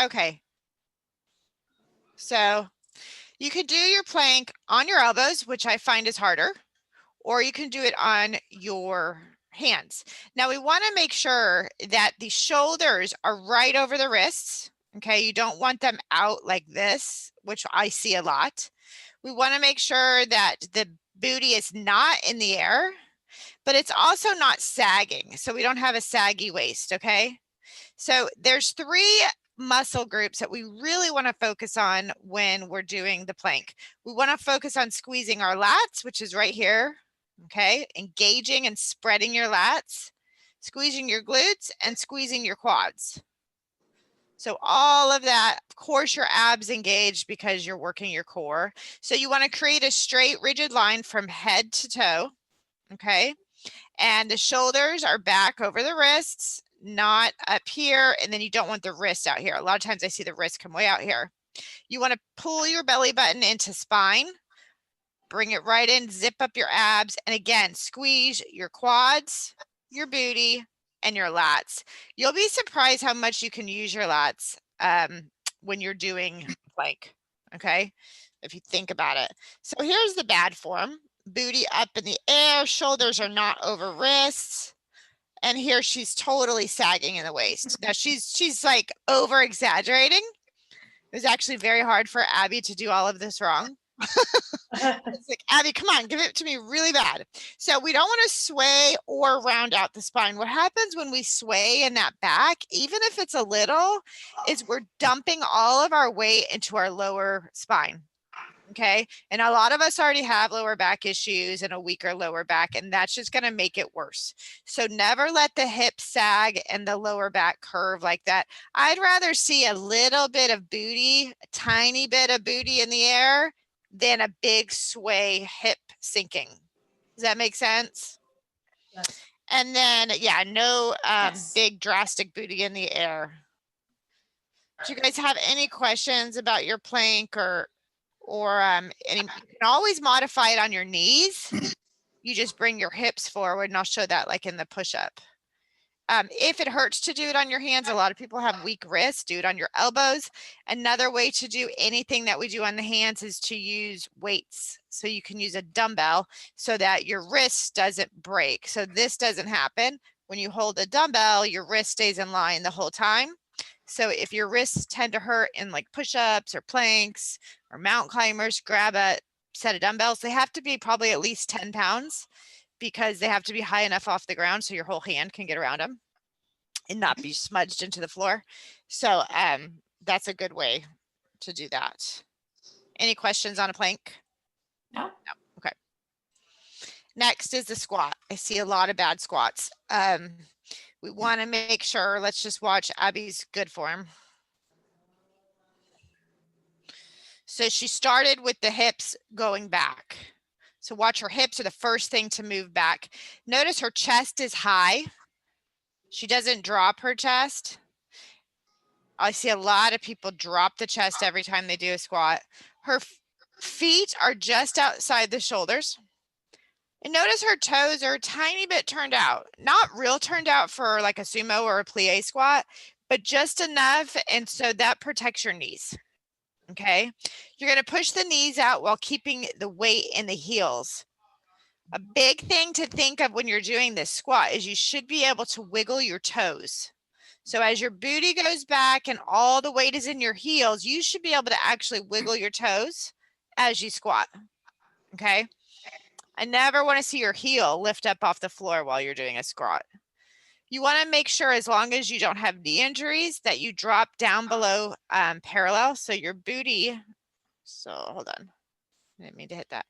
Okay. So you could do your plank on your elbows, which I find is harder, or you can do it on your hands. Now we want to make sure that the shoulders are right over the wrists. Okay, you don't want them out like this, which I see a lot. We want to make sure that the booty is not in the air, but it's also not sagging, so we don't have a saggy waist, okay? So there's 3 muscle groups that we really want to focus on when we're doing the plank. We want to focus on squeezing our lats, which is right here, okay? Engaging and spreading your lats, squeezing your glutes, and squeezing your quads. So all of that, of course, your abs engaged because you're working your core. So you want to create a straight, rigid line from head to toe, okay? And the shoulders are back over the wrists, not up here, and then you don't want the wrist out here. A lot of times I see the wrist come way out here. You want to pull your belly button into spine, bring it right in, zip up your abs, and again, squeeze your quads, your booty, and your lats. You'll be surprised how much you can use your lats when you're doing plank, okay? If you think about it. So here's the bad form. Booty up in the air, shoulders are not over wrists. And here she's totally sagging in the waist. Now she's like over exaggerating. It was actually very hard for Abby to do all of this wrong. It's like, Abby, come on, give it to me really bad. So we don't want to sway or round out the spine. What happens when we sway in that back, even if it's a little, is we're dumping all of our weight into our lower spine. Okay. And a lot of us already have lower back issues and a weaker lower back, and that's just going to make it worse. So never let the hip sag and the lower back curve like that. I'd rather see a little bit of booty, a tiny bit of booty in the air than a big sway hip sinking. Does that make sense? Yes. And then, yeah, no Yes. big drastic booty in the air. Do you guys have any questions about your plank or and you can always modify it on your knees. You just bring your hips forward, and I'll show that like in the push-up. If it hurts to do it on your hands, a lot of people have weak wrists, do it on your elbows. Another way to do anything that we do on the hands is to use weights. So you can use a dumbbell so that your wrist doesn't break. So this doesn't happen. When you hold a dumbbell, your wrist stays in line the whole time. So if your wrists tend to hurt in like push-ups or planks or mountain climbers, grab a set of dumbbells. They have to be probably at least 10 pounds because they have to be high enough off the ground so your whole hand can get around them and not be smudged into the floor. So that's a good way to do that. Any questions on a plank? No. No. Okay. Next is the squat. I see a lot of bad squats. We want to make sure, let's just watch Abby's good form. So she started with the hips going back. So watch, her hips are the first thing to move back. Notice her chest is high. She doesn't drop her chest. I see a lot of people drop the chest every time they do a squat. Her feet are just outside the shoulders. And notice her toes are a tiny bit turned out. Not real turned out for like a sumo or a plie squat, but just enough. And so that protects your knees. Okay. You're going to push the knees out while keeping the weight in the heels. A big thing to think of when you're doing this squat is you should be able to wiggle your toes. So as your booty goes back and all the weight is in your heels, you should be able to actually wiggle your toes as you squat. Okay. I never want to see your heel lift up off the floor while you're doing a squat. You want to make sure, as long as you don't have knee injuries, that you drop down below parallel. So your booty, so hold on, I didn't mean to hit that.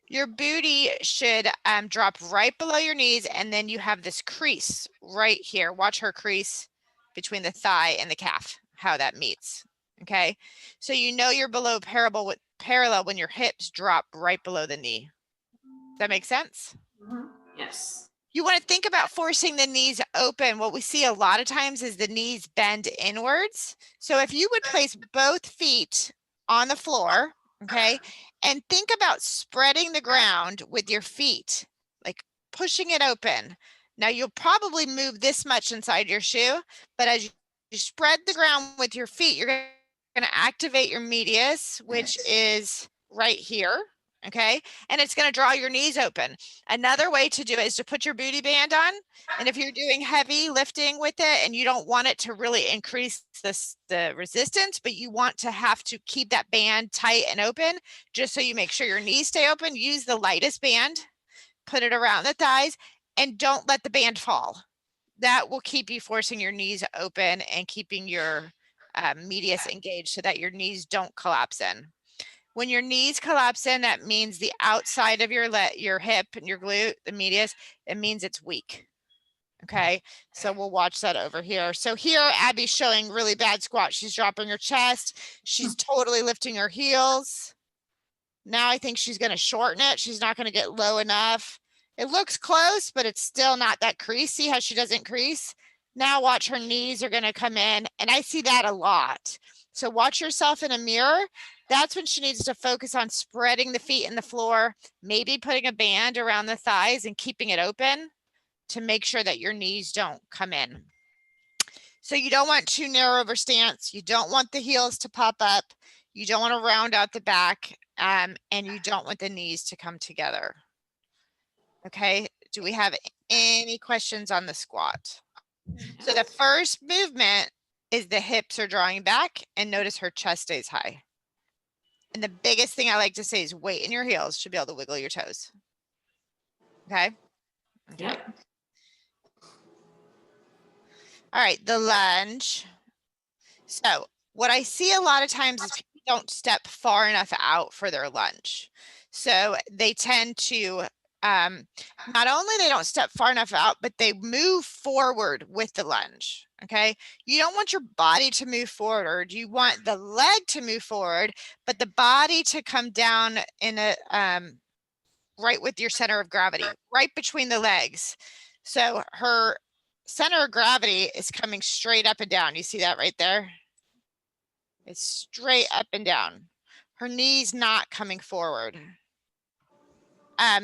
Your booty should drop right below your knees, and then you have this crease right here. Watch her crease between the thigh and the calf, how that meets. Okay, so you know you're below parallel when your hips drop right below the knee. Does that make sense? Mm-hmm. Yes. You want to think about forcing the knees open. What we see a lot of times is the knees bend inwards. So if you would place both feet on the floor, okay, and think about spreading the ground with your feet, like pushing it open. Now you'll probably move this much inside your shoe, but as you spread the ground with your feet, you're going to activate your medius, which is right here. Okay. And it's going to draw your knees open. Another way to do it is to put your booty band on. And if you're doing heavy lifting with it and you don't want it to really increase the resistance, but you want to have to keep that band tight and open, just so you make sure your knees stay open, use the lightest band, put it around the thighs, and don't let the band fall. That will keep you forcing your knees open and keeping your medius engaged so that your knees don't collapse in. When your knees collapse in, that means the outside of your hip and your glute, the medius, it means it's weak. Okay, so we'll watch that over here. So here, Abby's showing really bad squat. She's dropping her chest. She's totally lifting her heels. Now I think she's going to shorten it. She's not going to get low enough. It looks close, but it's still not that crease. See how she doesn't crease? Now watch, her knees are going to come in, and I see that a lot. So watch yourself in a mirror. That's when she needs to focus on spreading the feet in the floor, maybe putting a band around the thighs and keeping it open to make sure that your knees don't come in. So you don't want too narrow of a stance. You don't want the heels to pop up. You don't want to round out the back, and you don't want the knees to come together. Okay, do we have any questions on the squat? So the first movement is the hips are drawing back, and notice her chest stays high. And the biggest thing I like to say is weight in your heels should be able to wiggle your toes. Okay. Yep. All right, the lunge. So what I see a lot of times is people don't step far enough out for their lunge. So they tend to, not only they don't step far enough out, but they move forward with the lunge. Okay. You don't want your body to move forward. You want the leg to move forward, but the body to come down in a, right with your center of gravity, right between the legs. So her center of gravity is coming straight up and down. You see that right there? It's straight up and down. Her knees not coming forward.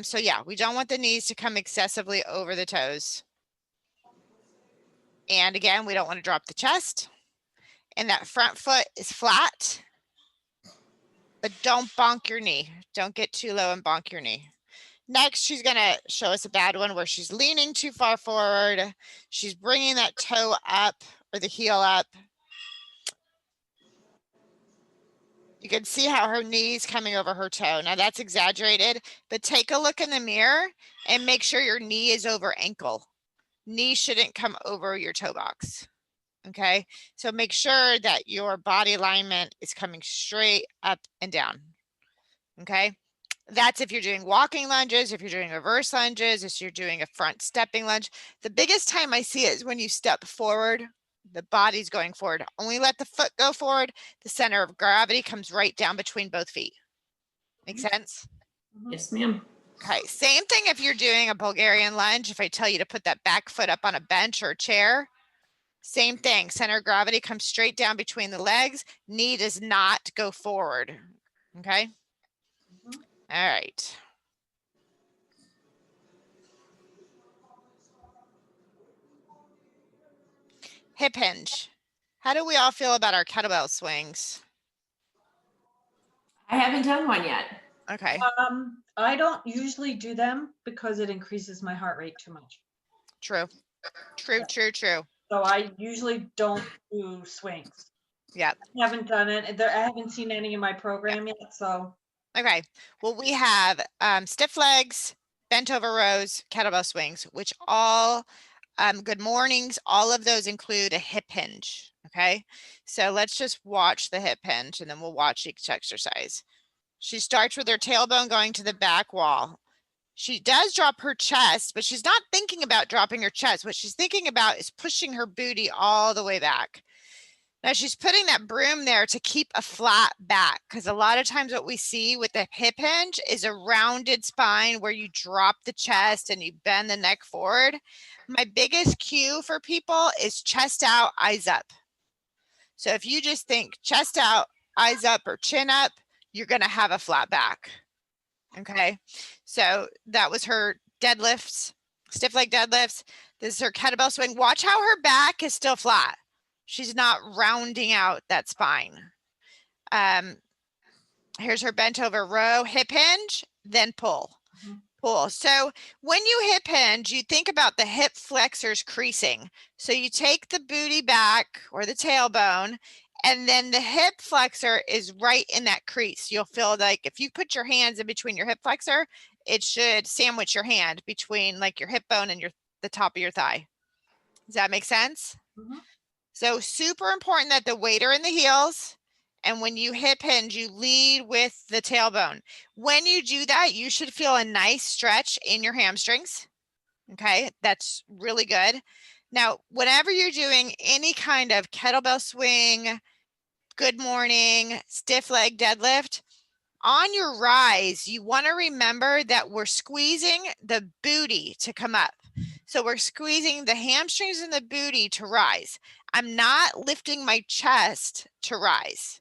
So yeah, we don't want the knees to come excessively over the toes. And again, we don't want to drop the chest. And that front foot is flat, but don't bonk your knee. Don't get too low and bonk your knee. Next, she's going to show us a bad one where she's leaning too far forward. She's bringing that toe up or the heel up. You can see how her knee's coming over her toe. Now that's exaggerated, but take a look in the mirror and make sure your knee is over ankle. Knee shouldn't come over your toe box. Okay, so make sure that your body alignment is coming straight up and down. Okay, that's if you're doing walking lunges, if you're doing reverse lunges, if you're doing a front stepping lunge. The biggest time I see it is when you step forward, the body's going forward. Only let the foot go forward. The center of gravity comes right down between both feet. Make sense? Yes, ma'am. Okay, same thing if you're doing a Bulgarian lunge. If I tell you to put that back foot up on a bench or a chair, same thing. Center of gravity comes straight down between the legs. Knee does not go forward. Okay. All right. Hip hinge. How do we all feel about our kettlebell swings? I haven't done one yet. Okay. I don't usually do them because it increases my heart rate too much. True. True, true, true. So I usually don't do swings. Yep. I haven't done it. I haven't seen any in my program yet, so. Okay. Well, we have stiff legs, bent over rows, kettlebell swings, which all good mornings. All of those include a hip hinge. Okay. So let's just watch the hip hinge and then we'll watch each exercise. She starts with her tailbone going to the back wall. She does drop her chest, but she's not thinking about dropping her chest. What she's thinking about is pushing her booty all the way back. Now she's putting that broom there to keep a flat back, because a lot of times what we see with the hip hinge is a rounded spine where you drop the chest and you bend the neck forward. My biggest cue for people is chest out, eyes up. So if you just think chest out, eyes up, or chin up, you're going to have a flat back. Okay. So that was her deadlifts, stiff leg deadlifts. This is her kettlebell swing. Watch how her back is still flat. She's not rounding out that spine. Here's her bent over row, hip hinge, then pull. Pull. So when you hip hinge, you think about the hip flexors creasing. So you take the booty back or the tailbone, and then the hip flexor is right in that crease. You'll feel like if you put your hands in between your hip flexor, it should sandwich your hand between like your hip bone and the top of your thigh. Does that make sense? So super important that the weight are in the heels. And when you hip hinge, you lead with the tailbone. When you do that, you should feel a nice stretch in your hamstrings. Okay, that's really good. Now, whenever you're doing any kind of kettlebell swing, good morning, stiff leg deadlift, on your rise, you want to remember that we're squeezing the booty to come up. So we're squeezing the hamstrings and the booty to rise. I'm not lifting my chest to rise.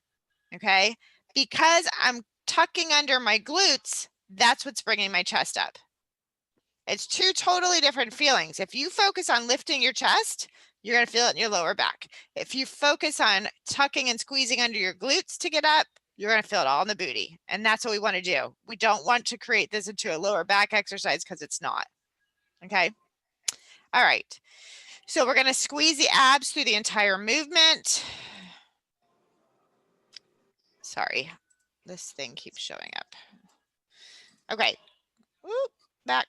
Okay, because I'm tucking under my glutes, that's what's bringing my chest up. It's two totally different feelings. If you focus on lifting your chest, you're going to feel it in your lower back. If you focus on tucking and squeezing under your glutes to get up, you're going to feel it all in the booty. And that's what we want to do. We don't want to create this into a lower back exercise because it's not. Okay. All right. So we're going to squeeze the abs through the entire movement. Sorry, this thing keeps showing up. Okay, whoop, back.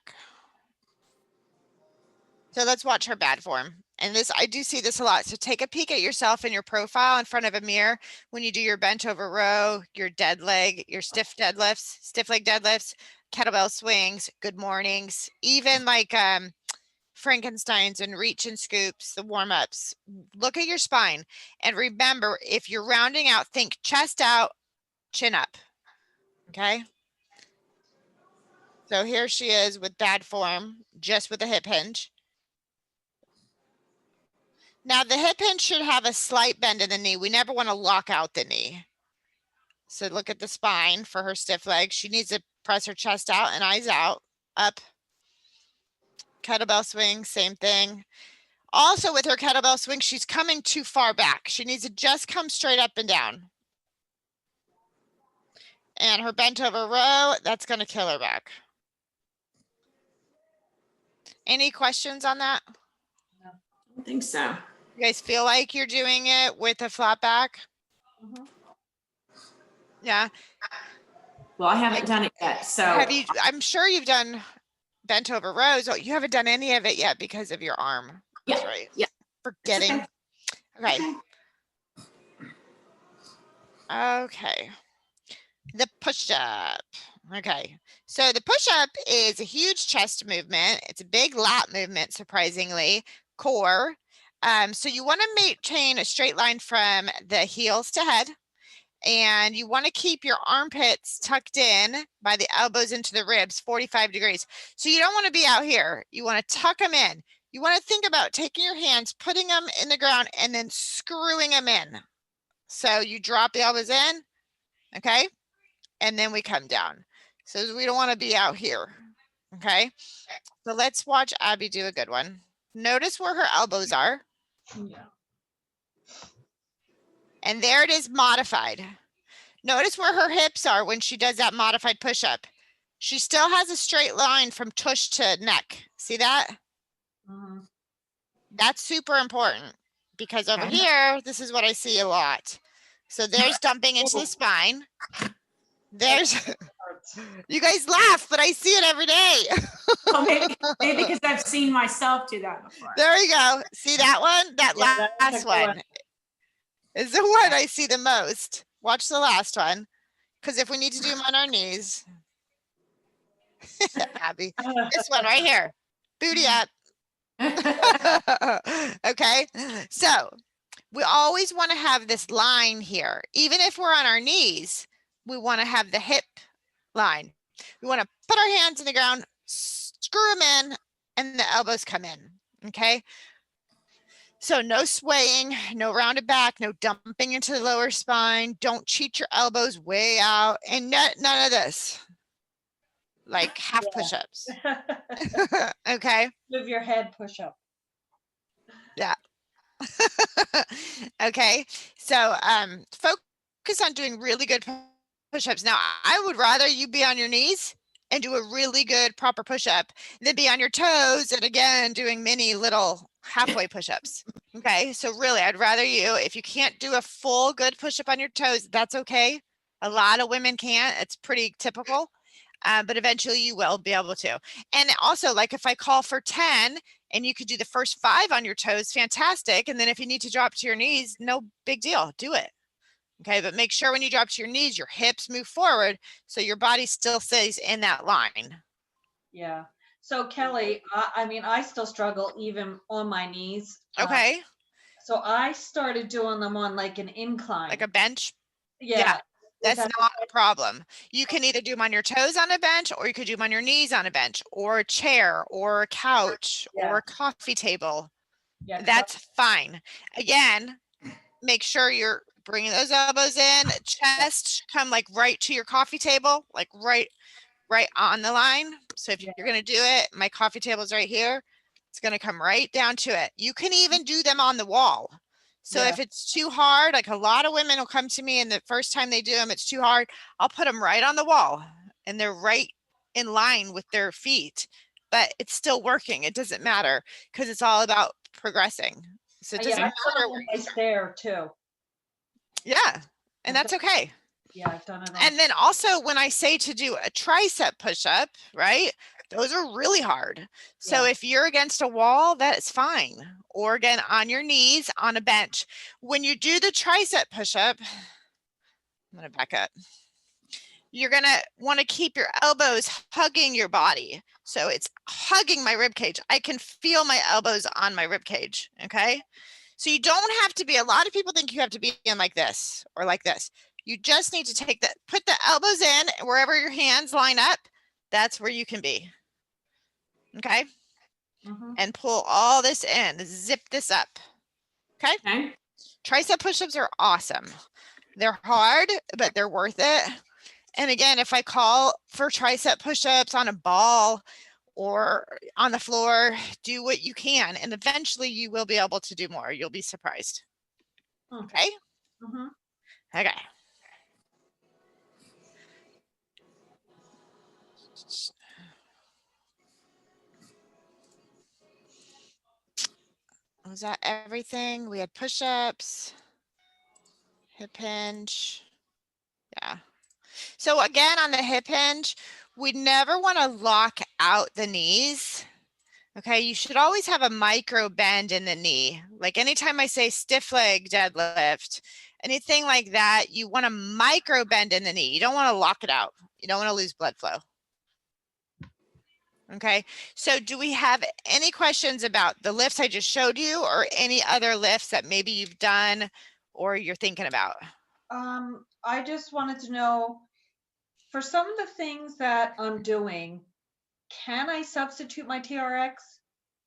So let's watch her bad form. And this, I do see this a lot. So take a peek at yourself in your profile in front of a mirror when you do your bent over row, your dead leg, your stiff deadlifts, stiff leg deadlifts, kettlebell swings, good mornings, even like Frankenstein's and reach and scoops, the warm-ups. Look at your spine and remember, if you're rounding out, think chest out, chin up. Okay. So here she is with bad form, just with a hip hinge. Now the hip hinge should have a slight bend in the knee. We never want to lock out the knee. So look at the spine for her stiff leg. She needs to press her chest out and eyes out, up. Kettlebell swing, same thing. Also with her kettlebell swing, she's coming too far back. She needs to just come straight up and down. And her bent over row, that's going to kill her back. Any questions on that? I don't think so. You guys feel like you're doing it with a flat back? Yeah. Well, I haven't done it yet. So Have you, I'm sure you've done bent over rows. Oh, you haven't done any of it yet because of your arm. That's yeah, right. yeah. Forgetting. Okay. Okay. Okay. The push-up. Okay. So the push-up is a huge chest movement. It's a big lat movement, surprisingly. Core. So you want to maintain a straight line from the heels to head. And you want to keep your armpits tucked in by the elbows into the ribs, 45 degrees. So you don't want to be out here. You want to tuck them in. You want to think about taking your hands, putting them in the ground, and then screwing them in. So you drop the elbows in, okay? And then we come down. So we don't want to be out here, okay? So let's watch Abby do a good one. Notice where her elbows are. Yeah. And there it is modified. Notice where her hips are when she does that modified push-up. She still has a straight line from tush to neck. See that? That's super important because over here, this is what I see a lot. So there's dumping into the spine. There's, you guys laugh, but I see it every day. Well, maybe because I've seen myself do that before. There you go. See that one? That Yeah, that's last a good one is the one I see the most. Watch the last one. Because if we need to do them on our knees, Abby, this one right here, booty up. Okay, so we always want to have this line here. Even if we're on our knees, we want to have the hip line. We want to put our hands in the ground, screw them in, and the elbows come in. Okay. So no swaying, no rounded back, no dumping into the lower spine. Don't cheat your elbows way out, and none of this. Like half push-ups. Okay. Move your head push up. Yeah. Okay, so focus on doing really good push-ups. Now, I would rather you be on your knees and do a really good proper push-up than be on your toes and again doing mini little halfway push-ups. Okay, so really, I'd rather you, if you can't do a full good push-up on your toes, that's okay. A lot of women can't. It's pretty typical. But eventually you will be able to. And also, like if I call for 10 and you could do the first 5 on your toes, fantastic. And then if you need to drop to your knees, no big deal, do it. Okay, but make sure when you drop to your knees, your hips move forward so your body still stays in that line. Yeah. So Kelly, I mean, I still struggle even on my knees. Okay, So I started doing them on like an like incline. a bench. Yeah, Yeah. Is that's that not a problem. You can either do them on your toes on a bench, or you could do them on your knees on a bench, or a chair, or a couch, or Yeah. a coffee table. Yeah. 'Cause That's fine. Again, make sure you're bringing those elbows in, chest should come like right to your coffee table, like right on the line. So if Yeah. you're going to do it, my coffee table is right here. It's going to come right down to it. You can even do them on the wall. So Yeah. if it's too hard, like a lot of women will come to me and the first time they do them, it's too hard. I'll put them right on the wall and they're right in line with their feet, but it's still working. It doesn't matter because it's all about progressing. So it Yeah. doesn't I've done matter it where on my stair too. yeah, and I've that's done, okay. yeah, I've done it on. And then also when I say to do a tricep push-up, right? Those are really hard. So Yeah. if you're against a wall, that is fine. Or again, on your knees on a bench. When you do the tricep push-up, I'm gonna back up. You're gonna want to keep your elbows hugging your body. So it's hugging my rib cage. I can feel my elbows on my rib cage. Okay. So you don't have to be, a lot of people think you have to be in like this or like this. You just need to take that, put the elbows in wherever your hands line up. That's where you can be. Okay. And pull all this in, zip this up. Okay. Okay. Tricep push-ups are awesome. They're hard, but they're worth it. And again, if I call for tricep push-ups on a ball or on the floor, do what you can. And eventually you will be able to do more. You'll be surprised. Okay. Okay. Was that everything? We had push-ups, hip hinge. Yeah. So again, on the hip hinge, we never want to lock out the knees. Okay, you should always have a micro bend in the knee. Like anytime I say stiff leg deadlift, anything like that, you want a micro bend in the knee. You don't want to lock it out. You don't want to lose blood flow. Okay, so do we have any questions about the lifts I just showed you or any other lifts that maybe you've done or you're thinking about? I just wanted to know, for some of the things that I'm doing, can I substitute my TRX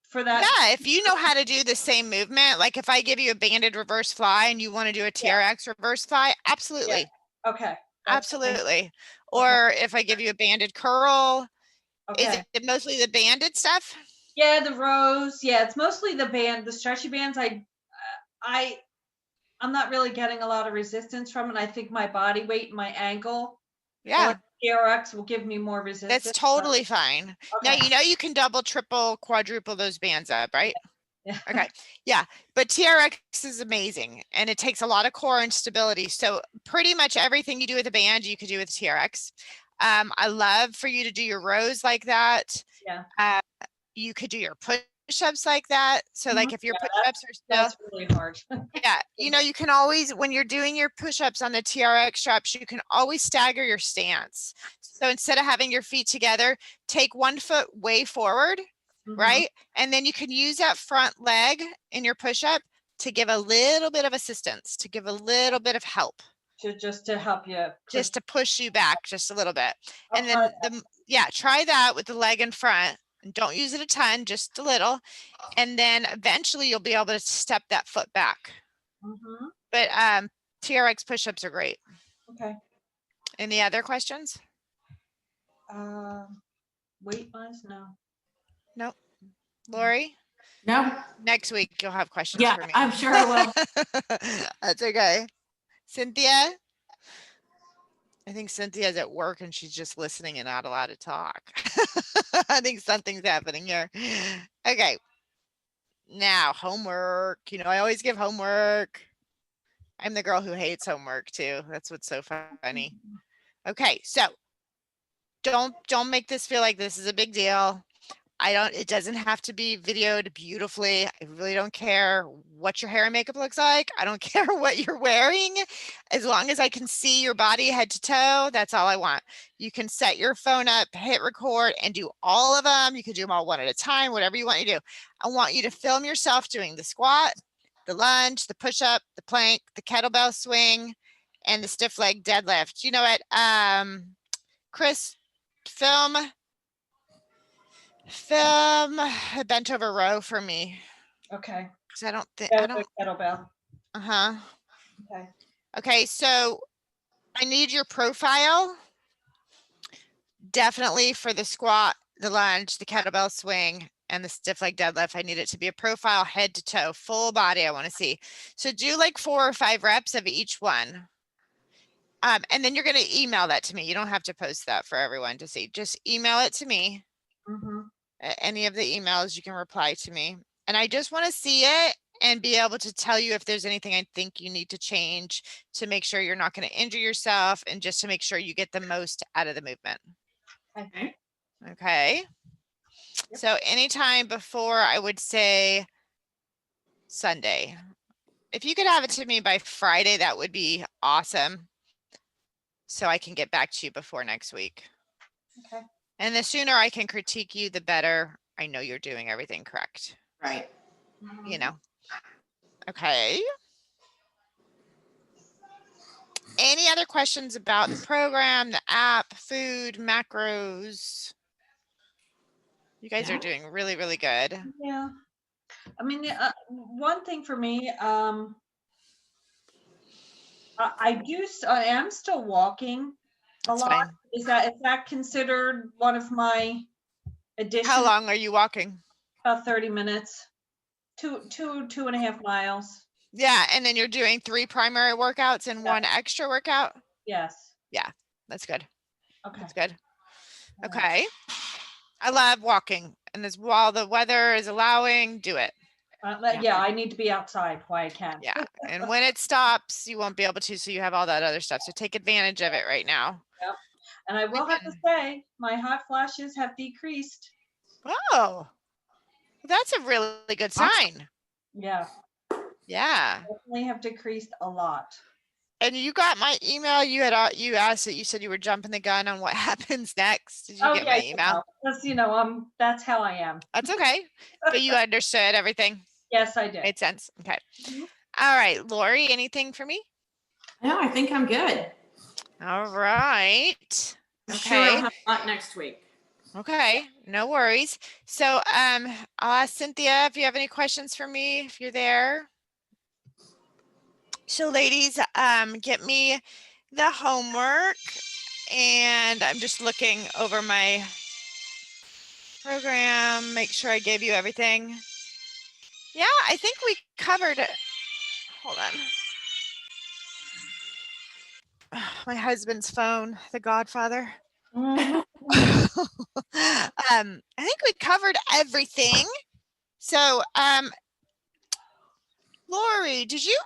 for that? Yeah, if you know how to do the same movement, like if I give you a banded reverse fly and you want to do a TRX reverse fly, absolutely. Okay. That's fine. Absolutely. Or if I give you a banded curl, is Okay. it mostly the banded stuff? Yeah, the rows. Yeah, it's mostly the stretchy bands. I'm not really getting a lot of resistance from it. I think my body weight and my ankle, Yeah, TRX will give me more that's resistance. totally fine. Now, Okay. you know, you can double, triple, quadruple those bands up, right? Yeah. Okay. Yeah. But TRX is amazing and it takes a lot of core and stability. So pretty much everything you do with a band, you could do with TRX. I love for you to do your rows like that. Yeah. You could do your push-ups like that. So like if your Yeah, push-ups are still, that's really hard. yeah, you know, you can always, when you're doing your push-ups on the TRX straps, you can always stagger your stance. So instead of having your feet together, take one foot way forward, right? And then you can use that front leg in your push-up to give a little bit of assistance, to give a little bit of help, Just to help you. just to push you back just a little bit. I'll And try then yeah, try that with the leg in front. And don't use it a ton, just a little. And then eventually you'll be able to step that foot back. But TRX push-ups are great. Okay. Any other questions? Weight wise, no. Nope. Lori? No? Next week you'll have questions Yeah, for me. I'm sure I will. That's okay. Cynthia? I think Cynthia's at work and she's just listening and not allowed to talk. I think something's happening here. Okay. Now, homework. You know, I always give homework. I'm the girl who hates homework too. That's what's so funny. Okay, so don't make this feel like this is a big deal. It doesn't have to be videoed beautifully. I really don't care what your hair and makeup looks like. I don't care what you're wearing. As long as I can see your body head to toe, that's all I want. You can set your phone up, hit record, and do all of them. You can do them all one at a time, whatever you want to do. I want you to film yourself doing the squat, the lunge, the push-up, the plank, the kettlebell swing, and the stiff leg deadlift. You know what? Chris, film a bent over row for me. Okay. Because I don't think, Yeah, the kettlebell. uh-huh. Okay. Okay, so I need your profile. Definitely for the squat, the lunge, the kettlebell swing, and the stiff leg deadlift. I need it to be a profile head to toe, full body I want to see. So do like 4 or 5 reps of each one. And then you're going to email that to me. You don't have to post that for everyone to see. Just email it to me. Any of the emails you can reply to me. And I just want to see it and be able to tell you if there's anything I think you need to change to make sure you're not going to injure yourself and just to make sure you get the most out of the movement. Okay. Okay. Yep. So anytime before, I would say Sunday. If you could have it to me by Friday, that would be awesome. So I can get back to you before next week. Okay. And the sooner I can critique you, the better I know you're doing everything correct. Right. You know. Okay. Any other questions about the program, the app, food, macros? You guys are doing really, really good. Yeah. I mean, one thing for me, I am still walking a That's lot. fine. Is that considered one of my additions? How long are you walking? About 30 minutes, 2.5 miles. Yeah, and then you're doing 3 primary workouts and 1 extra workout? Yes. Yeah, that's good. Okay. That's good. All right. Okay. I love walking, and as while the weather is allowing, do it. Yeah, I need to be outside while I can. Yeah, and when it stops, you won't be able to, so you have all that other stuff. So take advantage of it right now. Yep. And I will have to say, my hot flashes have decreased. Oh, that's a really good sign. Yeah. Yeah. Definitely have decreased a lot. And you got my email. You asked that you said you were jumping the gun on what happens next. Did you get my email? Because that's how I am. That's okay. But you understood everything. Yes, I did. Made sense. Okay. Mhm. All right, Lori, anything for me? No, I think I'm good. All right. I'm sure Okay. I'll have a lot next week. Okay, no worries. So I'll ask Cynthia if you have any questions for me, if you're there. So ladies, get me the homework, and I'm just looking over my program, make sure I gave you everything. Yeah, I think we covered it. Hold on. My husband's phone, the Godfather. Mhm. I think we covered everything. So, Lori, did you,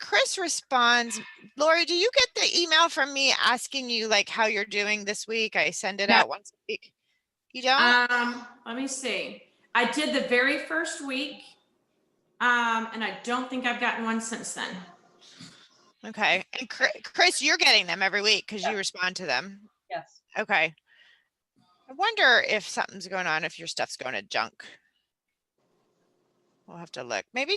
Chris responds, Lori, do you get the email from me asking you like how you're doing this week? I send it out once a week. You don't? Let me see. I did the very first week. And I don't think I've gotten one since then. Okay. And Chris, you're getting them every week because you respond to them. Yes. Okay. I wonder if something's going on, if your stuff's going to junk. We'll have to look. Maybe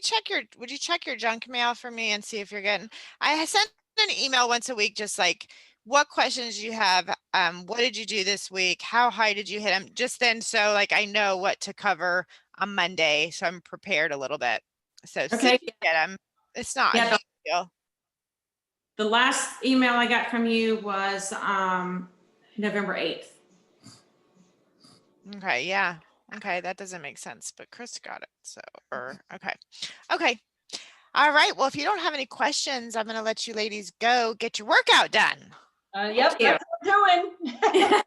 would you check your junk mail for me and see if you're getting, I send an email once a week, just like what questions you have. What did you do this week? How high did you hit them? Just then, so like I know what to cover on Monday. So I'm prepared a little bit. So see if you get them. It's not a big deal. The last email I got from you was November 8th. Okay, yeah. Okay, that doesn't make sense, but Chris got it. So, okay. Okay. All right. Well, if you don't have any questions, I'm going to let you ladies go get your workout done. Yep, you. that's what I'm doing.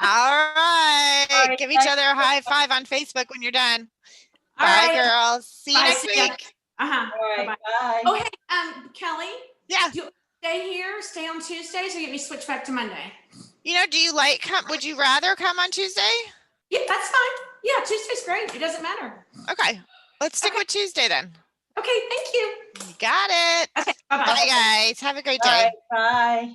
All right. All right, Give each thanks. other a high five on Facebook when you're done. All Bye, right. girls. See you Bye, next see ya. week. Uh-huh. All right, Bye-bye. bye. Oh, hey, Kelly, Yeah. you stay here, stay on Tuesdays, or get me switched back to Monday? You know, do you would you rather come on Tuesday? Yeah, that's fine. Yeah, Tuesday's great. It doesn't matter. Okay. Let's stick with Tuesday then. Okay, thank you. You got it. Okay, bye-bye. Bye, guys. Have a great All day. right, bye.